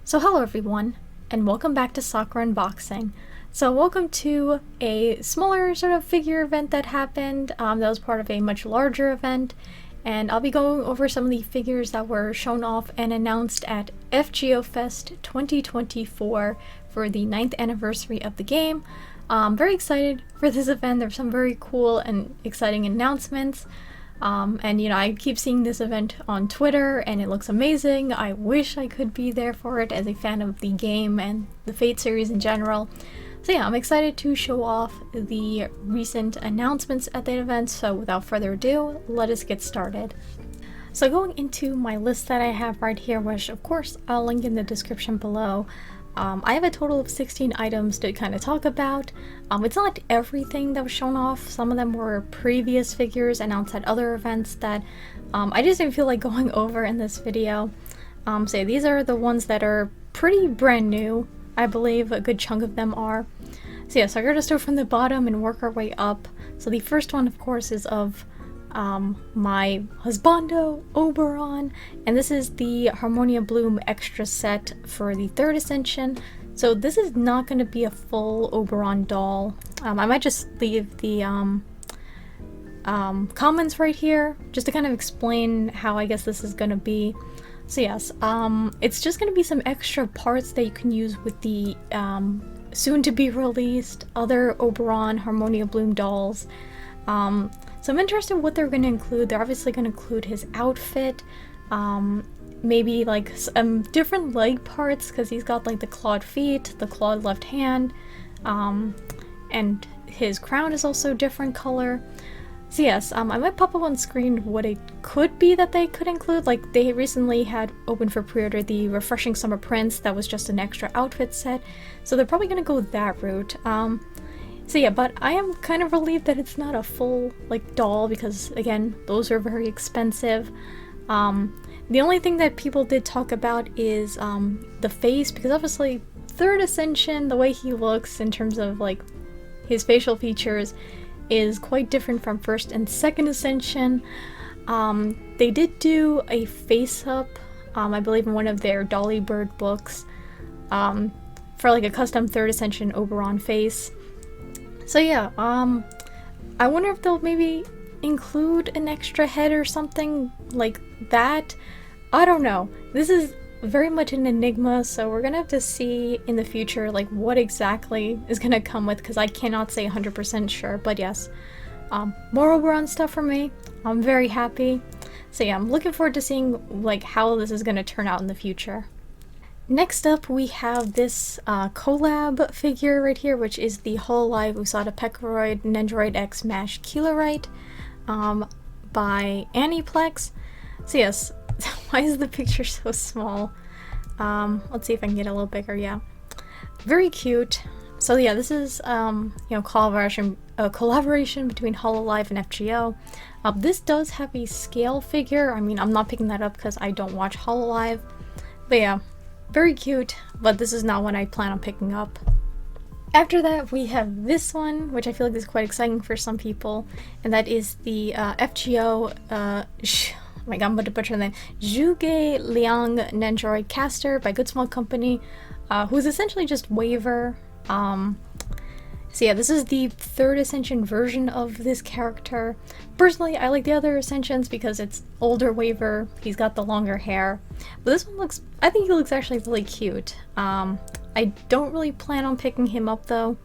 So hello everyone, and welcome back to Soccer Unboxing. So welcome to a smaller sort of figure event that happened, that was part of a much larger event, and I'll be going over some of the figures that were shown off and announced at FGO Fest 2024 for the 9th anniversary of the game. I'm very excited for this event. There's some very cool and exciting announcements. And you know, I keep seeing this event on Twitter and it looks amazing. I wish I could be there for it as a fan of the game and the Fate series in general. So yeah, I'm excited to show off the recent announcements at the event, so without further ado, let us get started. So going into my list that I have right here, which of course I'll link in the description below, I have a total of 16 items to kind of talk about. It's not everything that was shown off. Some of them were previous figures announced at other events that I just didn't feel like going over in this video. So yeah, these are the ones that are pretty brand new. I believe a good chunk of them are. So yeah, so I'm going to start from the bottom and work our way up. So the first one, of course, is of my husbando, Oberon, and this is the Harmonia Bloom extra set for the 3rd Ascension. So this is not going to be a full Oberon doll. I might just leave the comments right here just to kind of explain how I guess this is going to be. So yes, it's just going to be some extra parts that you can use with the soon to be released other Oberon Harmonia Bloom dolls. So I'm interested in what they're going to include. They're obviously going to include his outfit, maybe like some different leg parts, because he's got like the clawed feet, the clawed left hand, and his crown is also a different color. So yes, I might pop up on screen what it could be that they could include. Like they recently had open for pre-order the Refreshing Summer Prince that was just an extra outfit set, so they're probably going to go that route. So yeah, but I am kind of relieved that it's not a full, like, doll, because, again, those are very expensive. The only thing that people did talk about is the face, because obviously 3rd Ascension, the way he looks in terms of, like, his facial features is quite different from 1st and 2nd Ascension. They did do a face-up, I believe in one of their Dolly Bird books, for, like, a custom 3rd Ascension Oberon face. So yeah, I wonder if they'll maybe include an extra head or something like that. I don't know. This is very much an enigma, so we're gonna have to see in the future like what exactly is gonna come with, because I cannot say 100% sure, but yes. More Oberon stuff for me. I'm very happy. So yeah, I'm looking forward to seeing like how this is gonna turn out in the future. Next up, we have this collab figure right here, which is the Hololive Usada Pekoroid Nendoroid X Mash Keelerite by Aniplex. So yes, why is the picture so small? Let's see if I can get a little bigger. Yeah, very cute. So yeah, this is you know, collaboration between Hololive and FGO. This does have a scale figure. I mean, I'm not picking that up because I don't watch Hololive, but yeah. Very cute, but this is not one I plan on picking up. After that, we have this one, which I feel like is quite exciting for some people, and that is the FGO, oh my god, I'm about to butcher the name, Zhuge Liang Nendoroid Caster by Good Small Company, who's essentially just Waver. So yeah, this is the 3rd Ascension version of this character. Personally, I like the other Ascensions because it's older Waver, he's got the longer hair. But this one looks, I think he looks actually really cute. I don't really plan on picking him up though.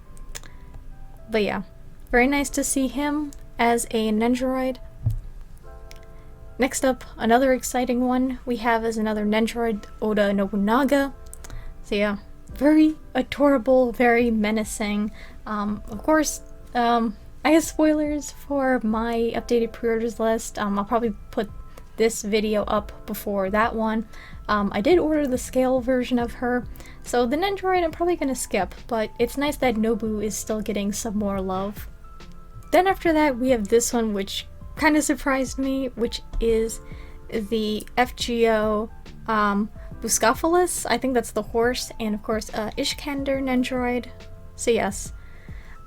But yeah, very nice to see him as a Nendoroid. Next up, another exciting one we have is another Nendoroid, Oda Nobunaga. So yeah, very adorable, very menacing. Of course, I guess spoilers for my updated pre-orders list. I'll probably put this video up before that one. I did order the scale version of her, so the Nendoroid I'm probably gonna skip, but it's nice that Nobu is still getting some more love. Then after that, we have this one, which kind of surprised me, which is the FGO Buscophalis. I think that's the horse, and of course Ishkander Nendoroid. So yes,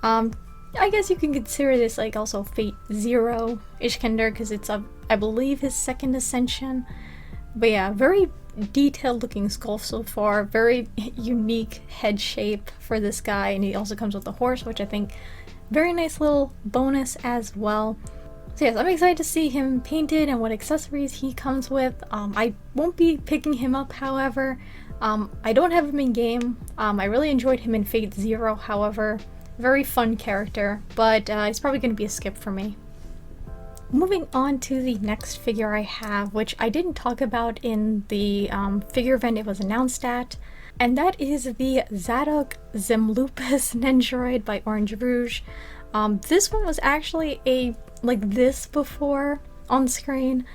I guess you can consider this like also Fate Zero Ishkander, because it's I believe his 2nd Ascension. But yeah, very detailed looking skull so far. Very unique head shape for this guy, and he also comes with a horse, which I think very nice little bonus as well. So yes, I'm excited to see him painted and what accessories he comes with. I won't be picking him up, however. I don't have him in game. I really enjoyed him in Fate Zero, however. Very fun character, but he's probably going to be a skip for me. Moving on to the next figure I have, which I didn't talk about in the figure event it was announced at, and that is the Zadok Zemlupus Nendoroid by Orange Rouge. This one was actually like this before on screen,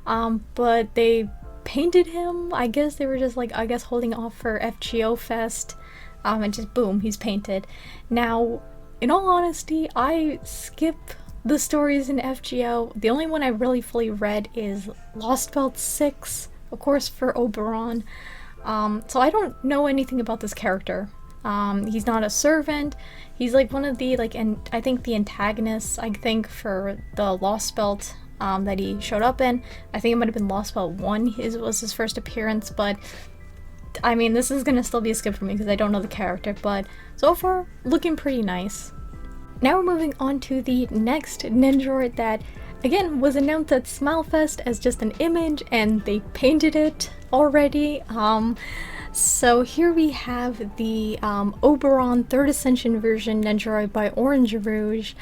but they painted him. I guess they were just like, holding off for FGO Fest, and just boom, he's painted. Now, in all honesty, I skip the stories in FGO. The only one I really fully read is Lost Belt 6, of course, for Oberon. So I don't know anything about this character. He's not a servant. He's like one of the, and I think the antagonists, for the Lost Belt that he showed up in. I think it might have been Lost Belt 1 was his first appearance, but I mean, this is gonna still be a skip for me because I don't know the character, but so far, looking pretty nice. Now we're moving on to the next Nendoroid that, again, was announced at Smilefest as just an image, and they painted it already. So here we have the Oberon 3rd Ascension version Nendoroid by Orange Rouge.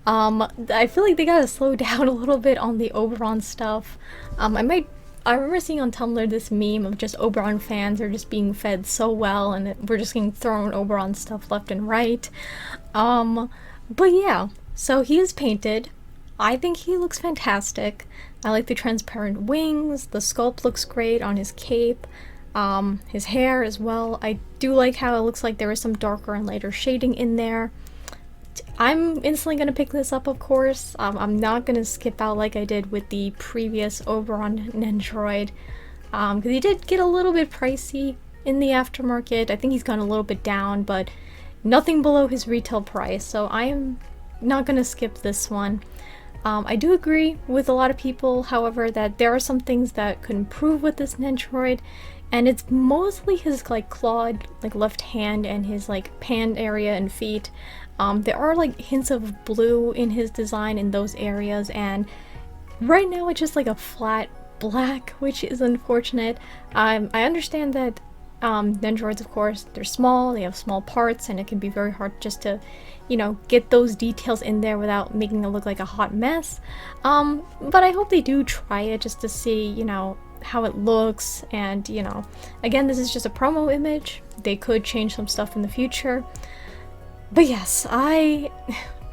I feel like they gotta slow down a little bit on the Oberon stuff. I remember seeing on Tumblr this meme of just Oberon fans are just being fed so well, and we're just getting thrown Oberon stuff left and right. But yeah, so he is painted. I think he looks fantastic. I like the transparent wings, the sculpt looks great on his cape, his hair as well. I do like how it looks like there is some darker and lighter shading in there. I'm instantly going to pick this up, of course. I'm not going to skip out like I did with the previous Oberon Nendoroid, because he did get a little bit pricey in the aftermarket. I think he's gone a little bit down, but nothing below his retail price, so I am not going to skip this one. I do agree with a lot of people, however, that there are some things that could improve with this Nendoroid, and it's mostly his clawed left hand and his panned area and feet. There are hints of blue in his design in those areas, and right now it's just a flat black, which is unfortunate. I understand that Nendoroids, of course, they're small, they have small parts, and it can be very hard just to, get those details in there without making it look like a hot mess. But I hope they do try it just to see, how it looks, and, again, this is just a promo image. They could change some stuff in the future. But yes, I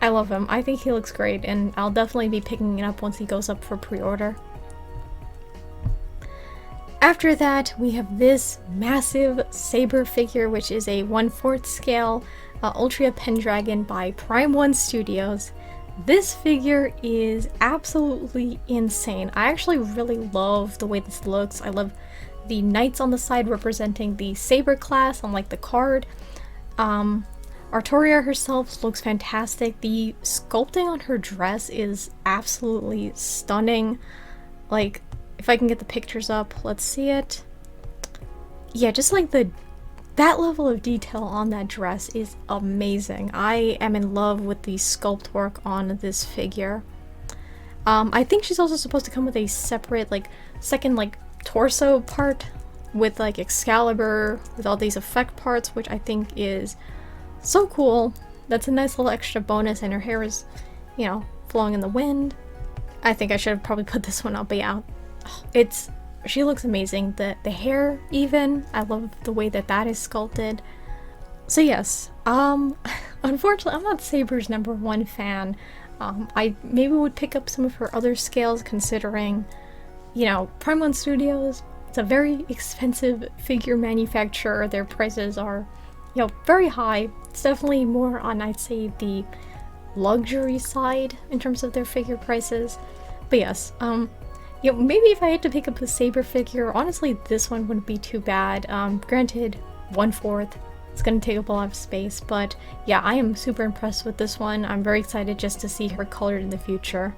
love him. I think he looks great, and I'll definitely be picking it up once he goes up for pre-order. After that, we have this massive saber figure, which is a 1/4 scale Ultra Pendragon by Prime 1 Studios. This figure is absolutely insane. I actually really love the way this looks. I love the knights on the side representing the saber class on the card. Artoria herself looks fantastic. The sculpting on her dress is absolutely stunning. If I can get the pictures up, let's see it. Yeah, just that level of detail on that dress is amazing. I am in love with the sculpt work on this figure. I think she's also supposed to come with a separate, second, torso part with, Excalibur, with all these effect parts, which I think is so cool. That's a nice little extra bonus, and her hair is, flowing in the wind. I think I should have probably put this one up, but yeah. She looks amazing. The hair even, I love the way that is sculpted. So yes, unfortunately I'm not Saber's #1 fan. I maybe would pick up some of her other scales, considering, Prime 1 Studios, it's a very expensive figure manufacturer. Their prices are, very high. It's definitely more on, I'd say, the luxury side in terms of their figure prices. But yes, maybe if I had to pick up a saber figure, honestly, this one wouldn't be too bad. Granted, 1/4, it's gonna take up a lot of space, but yeah, I am super impressed with this one. I'm very excited just to see her colored in the future.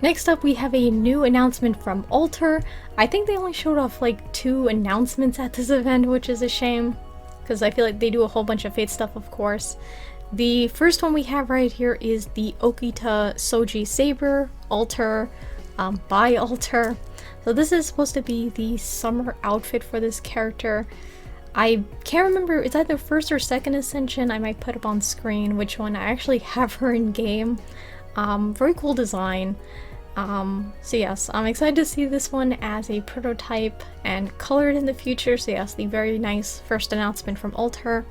Next up, we have a new announcement from Alter. I think they only showed off like 2 announcements at this event, which is a shame, because I feel like they do a whole bunch of Fate stuff, of course. The first one we have right here is the Okita Soji Saber, Alter, by Alter. So this is supposed to be the summer outfit for this character. I can't remember, it's either first or second Ascension. I might put up on screen which one. I actually have her in game. Very cool design. So yes, I'm excited to see this one as a prototype and colored in the future. So yes, the very nice first announcement from Alter.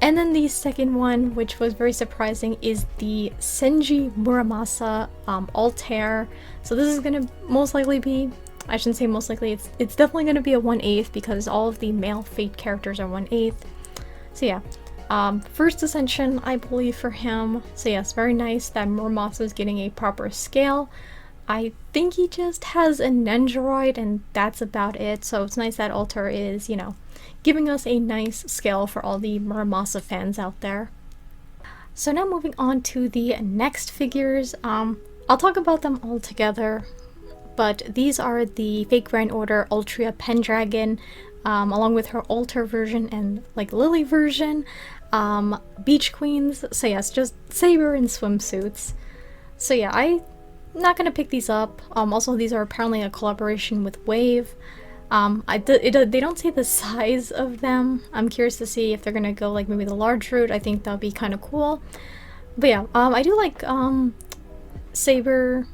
And then the second one, which was very surprising, is the Senji Muramasa Altair. So this is gonna most likely be, I shouldn't say most likely, it's definitely gonna be a 1/8 because all of the male Fate characters are 1/8. So yeah, first Ascension, I believe, for him. So yes, very nice that Muramasa is getting a proper scale. I think he just has a Nendoroid and that's about it. So it's nice that Alter is, you know, giving us a nice scale for all the Muramasa fans out there. So now moving on to the next figures. I'll talk about them all together, but these are the fategrandorder Ultria Pendragon, along with her Alter version and like Lily version, Beach Queens. So yes, just Saber in swimsuits. So yeah, I'm not gonna pick these up. Also, these are apparently a collaboration with Wave. They don't say the size of them. I'm curious to see if they're gonna go like maybe the large route. I think that'll be kind of cool. But yeah, I do like Saber,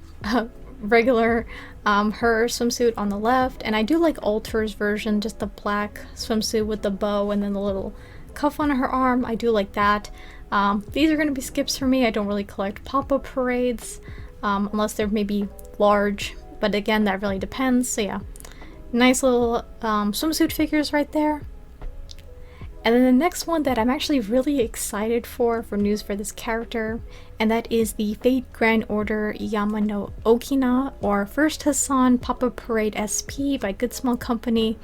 regular, her swimsuit on the left, and I do like Alter's version, just the black swimsuit with the bow and then the little cuff on her arm. I do like that. These are gonna be skips for me. I don't really collect pop-up parades, unless they're maybe large, but again, that really depends. So yeah. Nice little swimsuit figures right there. And then the next one that I'm actually really excited for news for this character, and that is the fategrandorder Yamano Okina, or First Hassan Papa Parade SP by Good Small Company.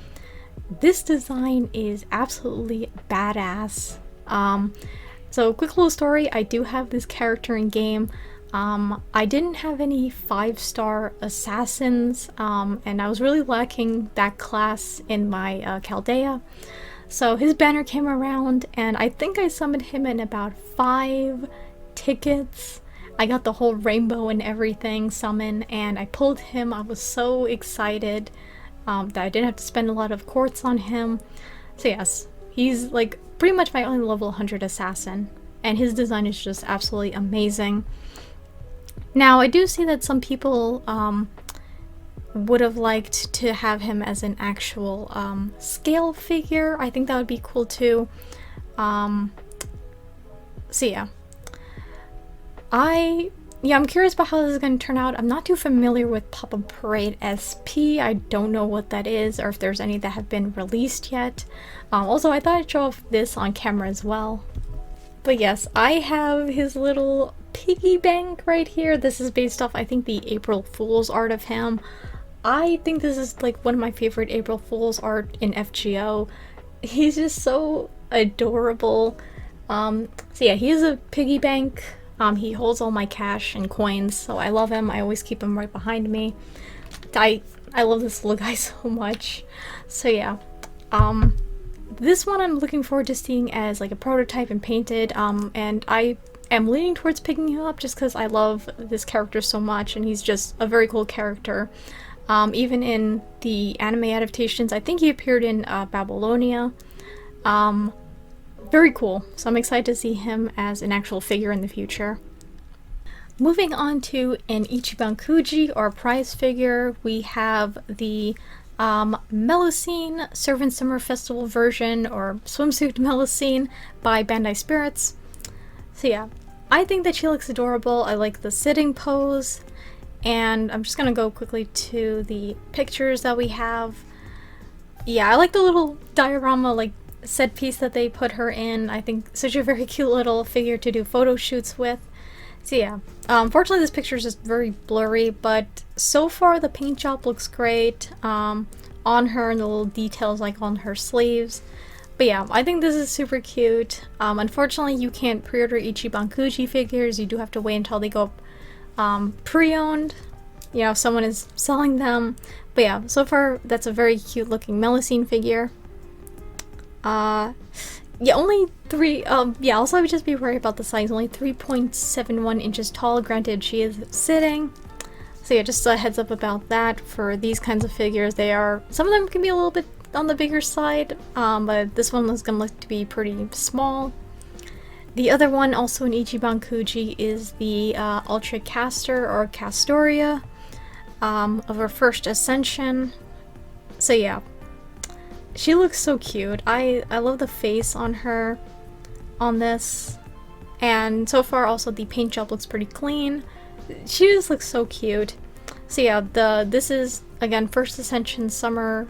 This design is absolutely badass. So quick little story, I do have this character in game. I didn't have any 5-star assassins, and I was really lacking that class in my Chaldea. So his banner came around, and I think I summoned him in about 5 tickets. I got the whole rainbow and everything summon, and I pulled him. I was so excited that I didn't have to spend a lot of quartz on him. So yes, he's like pretty much my only level 100 assassin, and his design is just absolutely amazing. Now, I do see that some people would have liked to have him as an actual scale figure. I think that would be cool too. So yeah. I'm curious about how this is going to turn out. I'm not too familiar with Papa Parade SP. I don't know what that is, or if there's any that have been released yet. Also, I thought I'd show off this on camera as well. But yes, I have his little piggy bank right here. This is based off, I think, the April Fool's art of him. I think this is like one of my favorite April Fool's art in FGO. He's just so adorable. So yeah, he is a piggy bank. He holds all my cash and coins, so I love him. I always keep him right behind me. I love this little guy so much. So yeah, this one I'm looking forward to seeing as like a prototype and painted, and I am leaning towards picking him up just because I love this character so much, and he's just a very cool character. Even in the anime adaptations, I think he appeared in Babylonia. Very cool, so I'm excited to see him as an actual figure in the future. Moving on to an Ichiban Kuji, or prize figure, we have the Melusine Servant Summer Festival version, or swimsuit Melusine by Bandai Spirits. So yeah, I think that she looks adorable. I like the sitting pose, and I'm just gonna go quickly to the pictures that we have. Yeah, I like the little diorama like set piece that they put her in. I think such a very cute little figure to do photo shoots with. So yeah, unfortunately this picture is just very blurry, but so far the paint job looks great on her, and the little details like on her sleeves. But yeah, I think this is super cute. Unfortunately you can't pre-order Ichiban Kuji figures. You do have to wait until they go up pre-owned, you know, if someone is selling them. But yeah, so far that's a very cute looking Melusine figure. Yeah, only yeah, also I would just be worried about the size, only 3.71 inches tall. Granted, she is sitting. So yeah, just a heads up about that. For these kinds of figures, they are, some of them can be a little bit on the bigger side, but this one is gonna look to be pretty small. The other one, also in Ichiban Kuji, is the Ultra Caster or Castoria of her first ascension. So yeah, she looks so cute. I love the face on her on this, and so far also the paint job looks pretty clean. She just looks so cute. So yeah, this is again first ascension summer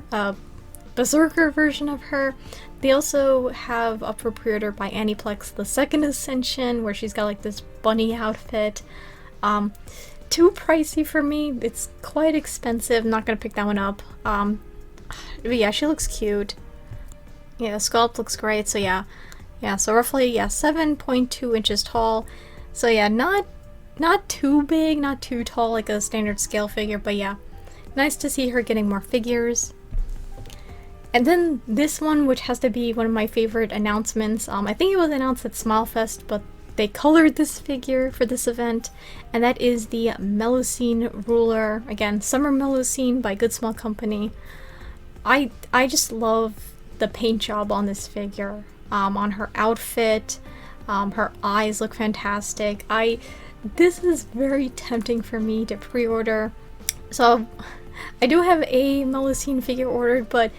berserker version of her. They also have up for pre-order by Aniplex the second ascension, where she's got like this bunny outfit. Too pricey for me. It's quite expensive. Not gonna pick that one up. But yeah, she looks cute. Yeah, the sculpt looks great. So yeah, so roughly 7.2 inches tall. So yeah, not too big, not too tall like a standard scale figure, but yeah, nice to see her getting more figures. And then this one, which has to be one of my favorite announcements. I think it was announced at Smile Fest, but they colored this figure for this event, and that is the Melusine Ruler. Again, Summer Melusine by Good Small Company. I just love the paint job on this figure, on her outfit. Her eyes look fantastic. This is very tempting for me to pre-order. So I do have a Melusine figure ordered, but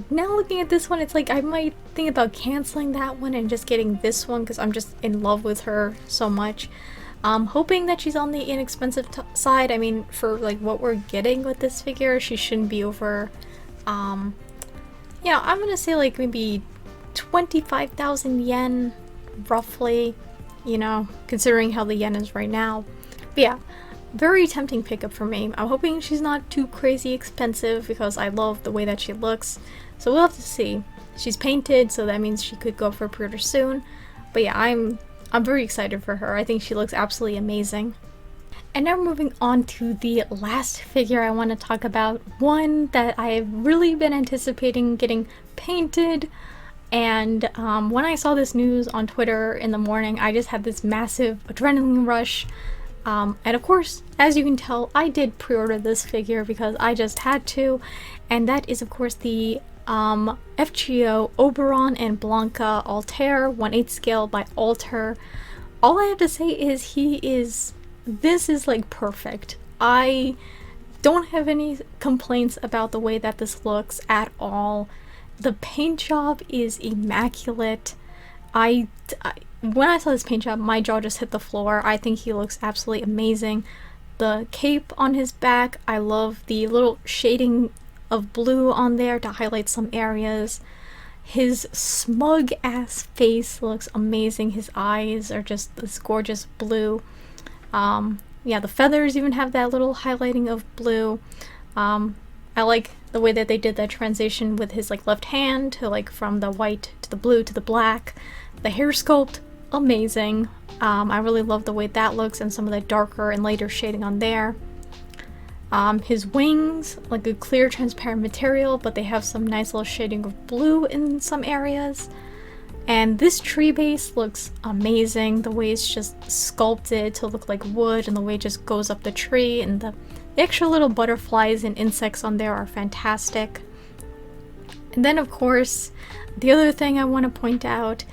now looking at this one, it's like I might think about canceling that one and just getting this one because I'm just in love with her so much. Hoping that she's on the inexpensive side. I mean, for like what we're getting with this figure, she shouldn't be over, yeah, I'm gonna say like maybe 25,000 yen, roughly, you know, considering how the yen is right now. But yeah, very tempting pickup for me. I'm hoping she's not too crazy expensive because I love the way that she looks. So we'll have to see. She's painted, so that means she could go for pre-order soon. But yeah, I'm very excited for her. I think she looks absolutely amazing. And now moving on to the last figure I want to talk about. One that I've really been anticipating getting painted. And when I saw this news on Twitter in the morning, I just had this massive adrenaline rush. And of course, as you can tell, I did pre-order this figure because I just had to. And that is of course the FGO Oberon and Blanca Altair 1/8 scale by Alter. All I have to say is this is like perfect. I don't have any complaints about the way that this looks at all. The paint job is immaculate. When I saw this paint job, my jaw just hit the floor. I think he looks absolutely amazing. The cape on his back, I love the little shading of blue on there to highlight some areas. His smug ass face looks amazing. His eyes are just this gorgeous blue. Yeah, the feathers even have that little highlighting of blue. I like the way that they did that transition with his like left hand to like from the white to the blue to the black. The hair sculpt, amazing. I really love the way that looks and some of the darker and lighter shading on there. His wings, like a clear transparent material, but they have some nice little shading of blue in some areas. And this tree base looks amazing, the way it's just sculpted to look like wood and the way it just goes up the tree, and the extra little butterflies and insects on there are fantastic. And then of course, the other thing I want to point out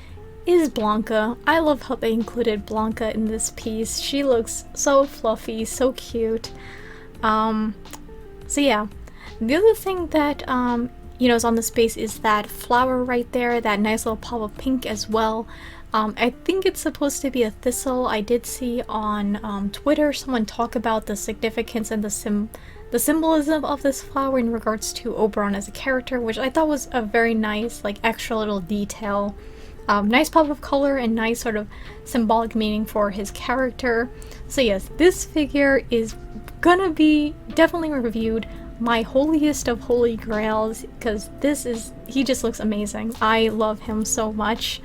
is Blanca. I love how they included Blanca in this piece. She looks so fluffy, so cute. So yeah, the other thing that you know, is on the space is that flower right there, that nice little pop of pink as well. I think it's supposed to be a thistle. I did see on Twitter someone talk about the significance and the symbolism of this flower in regards to Oberon as a character, which I thought was a very nice, like, extra little detail. Nice pop of color and nice sort of symbolic meaning for his character. So yes, this figure is gonna be definitely reviewed. My holiest of holy grails, because he just looks amazing. I love him so much.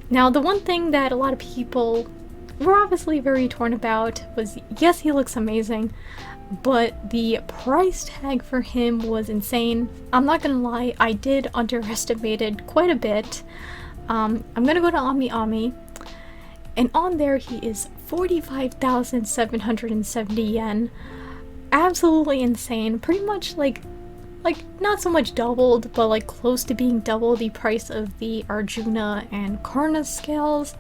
Now, the one thing that a lot of people we're obviously very torn about was, yes, he looks amazing, but the price tag for him was insane. I'm not gonna lie, I did underestimate it quite a bit. I'm gonna go to Ami, and on there he is 45,770 yen. Absolutely insane. Pretty much like not so much doubled, but like close to being double the price of the Arjuna and Karna scales,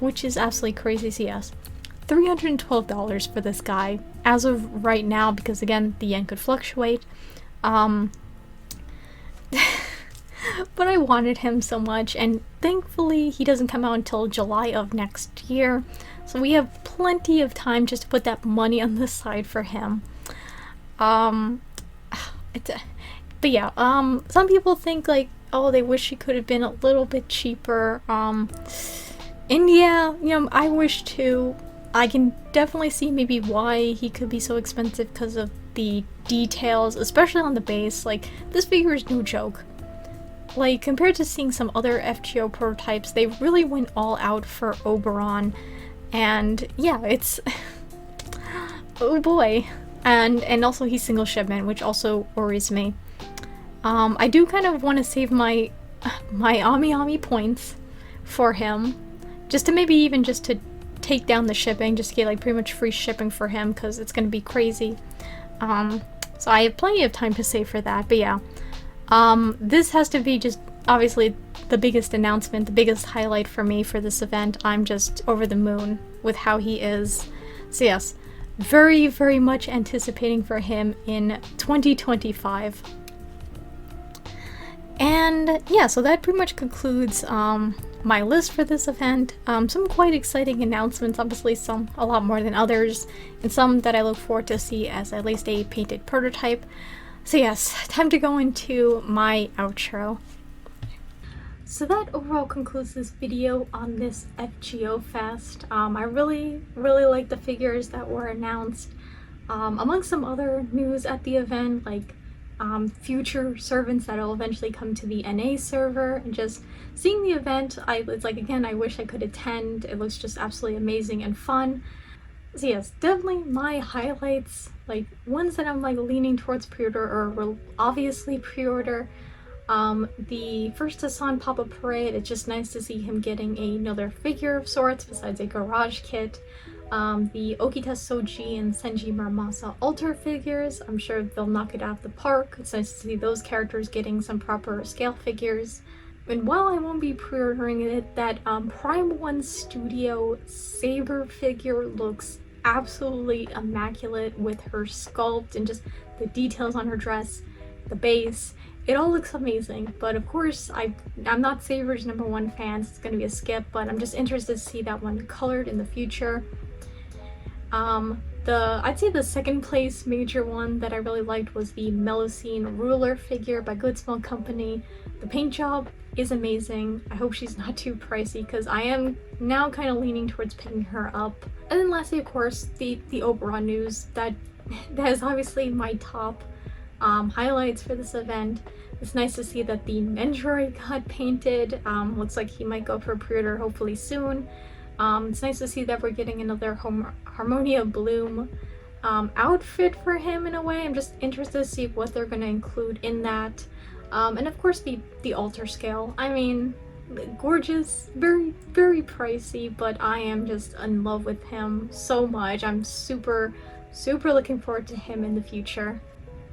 which is absolutely crazy. So yes, $312 for this guy as of right now, because again, the yen could fluctuate. But I wanted him so much, and thankfully he doesn't come out until July of next year, so we have plenty of time just to put that money on the side for him. But yeah, some people think like, oh, they wish he could have been a little bit cheaper. And yeah, you know, I wish too. I can definitely see maybe why he could be so expensive because of the details, especially on the base. Like, this figure is no joke. Like, compared to seeing some other FGO prototypes, they really went all out for Oberon. And yeah, it's oh boy. And also he's single shipment, which also worries me. I do kind of want to save my Ami points for him, just to maybe even just to take down the shipping, just to get like pretty much free shipping for him, because it's gonna be crazy. So I have plenty of time to save for that. But yeah, this has to be just obviously the biggest announcement, the biggest highlight for me for this event. I'm just over the moon with how he is. So yes, very, very much anticipating for him in 2025. And yeah, so that pretty much concludes my list for this event. Some quite exciting announcements, obviously some a lot more than others, and some that I look forward to see as at least a painted prototype. So yes, time to go into my outro. So that overall concludes this video on this FGO Fest. I really like the figures that were announced. Among some other news at the event, like future servants that will eventually come to the NA server, and just seeing the event, it's like, again, I wish I could attend. It looks just absolutely amazing and fun. So yes, definitely my highlights, like ones that I'm like leaning towards pre-order or will obviously pre-order. The first Hassan pop-up parade, it's just nice to see him getting another figure of sorts besides a garage kit. The Okita Soji and Senji Muramasa altar figures, I'm sure they'll knock it out of the park. It's nice to see those characters getting some proper scale figures. And while I won't be pre-ordering it, that Prime 1 Studio Saber figure looks absolutely immaculate with her sculpt and just the details on her dress, the base. It all looks amazing, but of course I'm not Saber's #1 fan, so it's gonna be a skip, but I'm just interested to see that one colored in the future. I'd say the second place major one that I really liked was the Melusine Ruler figure by Good Smell Company. The paint job is amazing. I hope she's not too pricey, because I am now kind of leaning towards picking her up. And then lastly, of course, the Oberon news. That is obviously my top highlights for this event. It's nice to see that the Nendroid got painted. Looks like he might go for pre-order hopefully soon. It's nice to see that we're getting another Harmonia Bloom outfit for him in a way. I'm just interested to see what they're going to include in that. And of course the altar scale. I mean, gorgeous, very, very pricey, but I am just in love with him so much. I'm super looking forward to him in the future.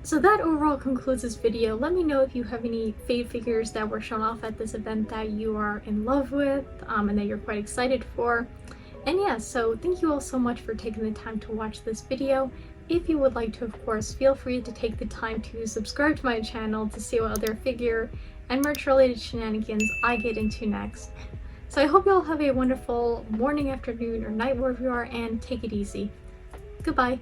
So that overall concludes this video. Let me know if you have any Fate figures that were shown off at this event that you are in love with and that you're quite excited for. And yeah, so thank you all so much for taking the time to watch this video. If you would like to, of course, feel free to take the time to subscribe to my channel to see what other figure and merch related shenanigans I get into next. So I hope you all have a wonderful morning, afternoon, or night wherever you are, and take it easy. Goodbye.